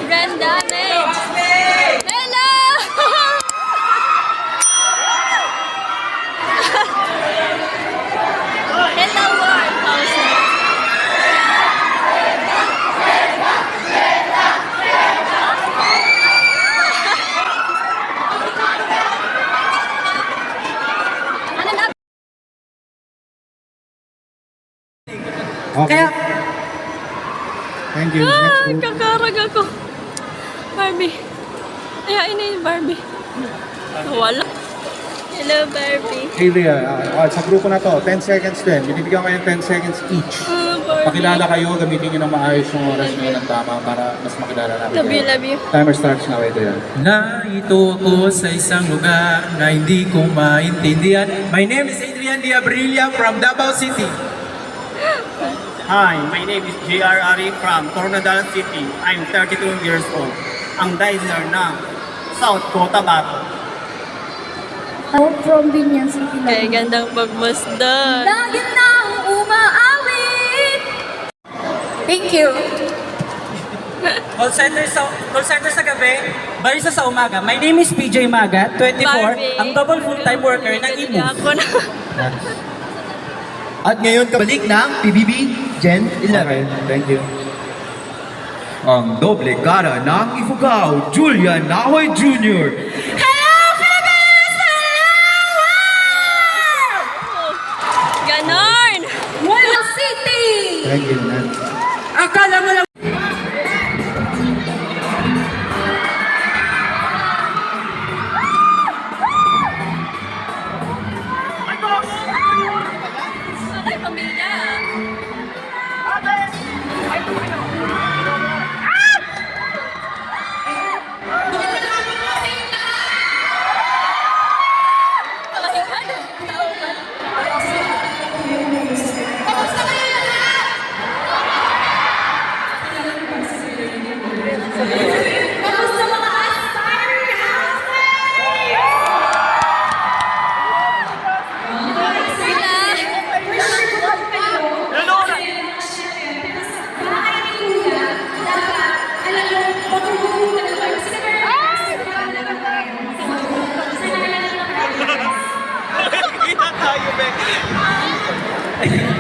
Grand damage. Hello! Hello, World Houseman. Ano na? Okay. Kaya, Thank you. Next group. Kakarag ako. Barbie. Ayain na yung Barbie. Wala. Hello, Barbie. Area, sa grupo na to, 10 seconds din. Binibigyan kayo ng 10 seconds each. Barbie. Pakilala kayo, gamitin nyo ng maayos yung oras nyo ng tama para mas makilala natin. Love you, kayo. love you. Timer starts na ito yan. Narito ako sa isang lugar na hindi ko maintindihan. My name is Adrian Diabrilla from Davao City. Hi, my name is J.R. Ari from Coronadal City. I'm 32 years old. Ang dizer ng South Cotabato. Ako from Binyan City Kaya lang. gandang pagmasdan. Lagi na umaawit. Thank you. Call center sa gabi, barista sa umaga. My name is PJ Maga, 24, Barbie. ang double full-time worker ng IMU. Ako na. At ngayon kabalik ng PBB Gen 11. Okay, thank you. Ang doble cara ng Ifugao, Julian Nahoy Jr. Ganon! Wala City. Thank you, man. Akala mo lang Ay, pamilya.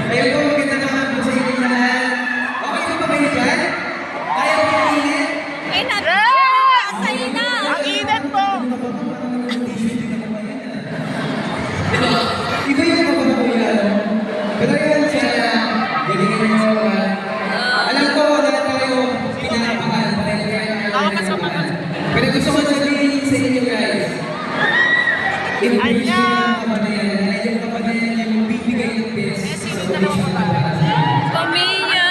Ayun po, maganda naman po sa inyo lahat. Okay po ba kayo dyan? Kaya po yung init? Ay, sa'yo na. Ang init po. Iba yung mga kapakuyan. Pero yun siya, galingan nyo. Alam ko, lahat tayo pinapakan. Pero gusto ko sabihin sa inyo guys. Inspiration ng kapanayan. Ay yung kapanayan yung bibigay ng best sa provision ng kapanayan. Pamilya.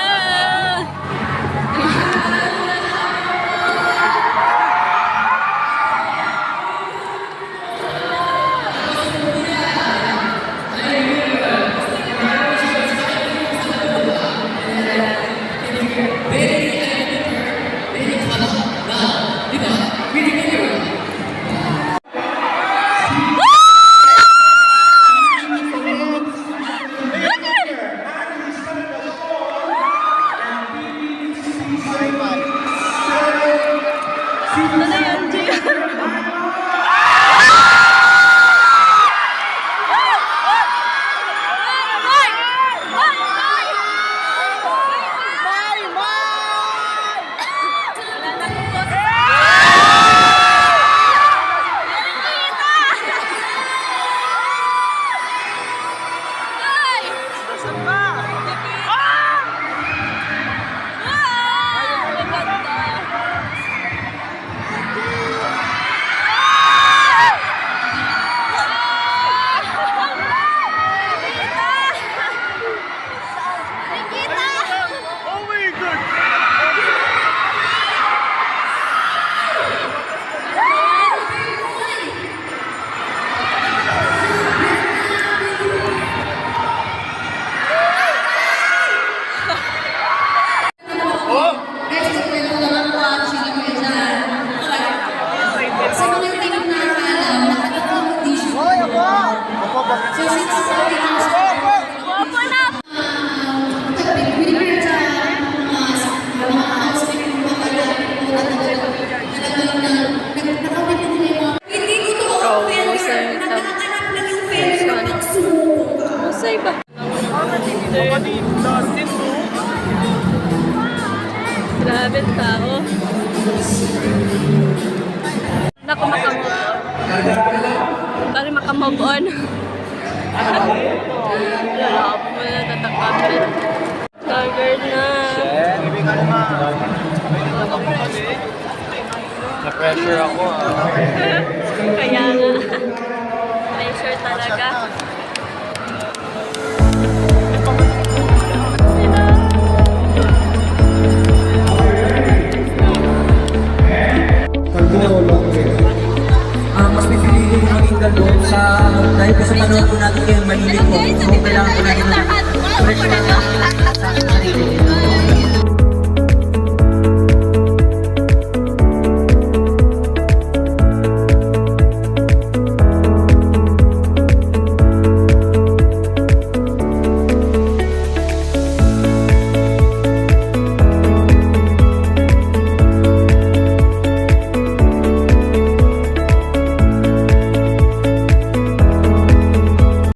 Grabe ang tao. Naku, makamove on. Pari makamove on. Lala mo na tatakapin. Tiger na. Na-pressure ako. Kaya nga. Pressure talaga. Mas pipiliin ko maging gano'n dahil po sa panahon po natin ngayon maninit po. So, kailangan po natin fresh na